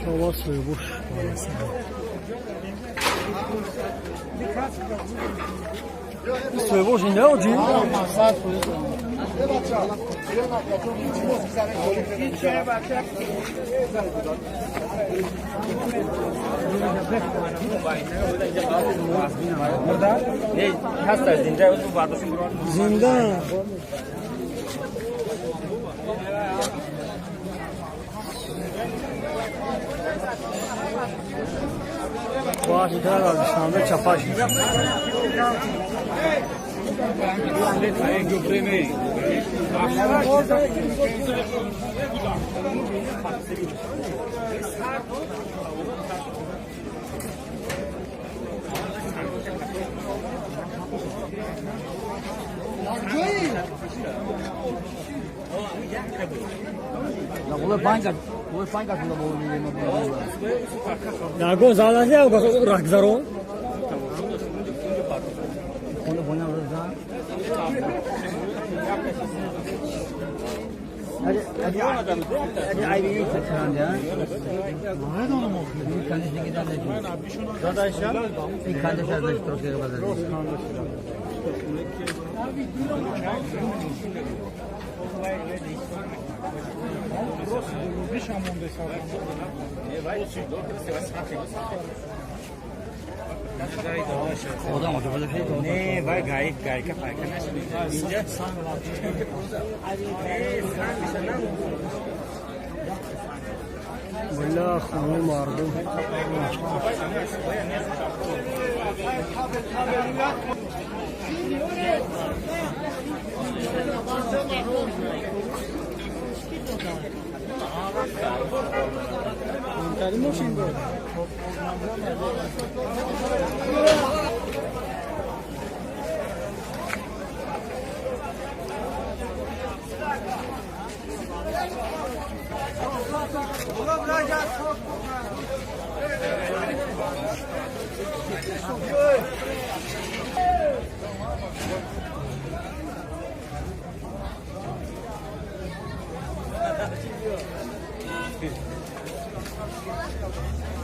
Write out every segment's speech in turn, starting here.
شما سویبوش سویبوش اینده آجی؟ زنده باشه در آلشانده چپاش نگو زالازی او گفتم رکزارو Hadi ayrıyı kaçıran ya. Ne onu mu? Bir kardeşine giderler. Kardeşler? Bir kardeşler de Türkiye'ye kadar. Oda mı? Ne var gayet kapayken ince. Valla خانه مردم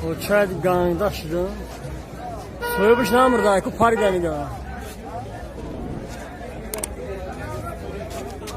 O çay gangdaşdı. Soyubuş namırda, ku park deniyor.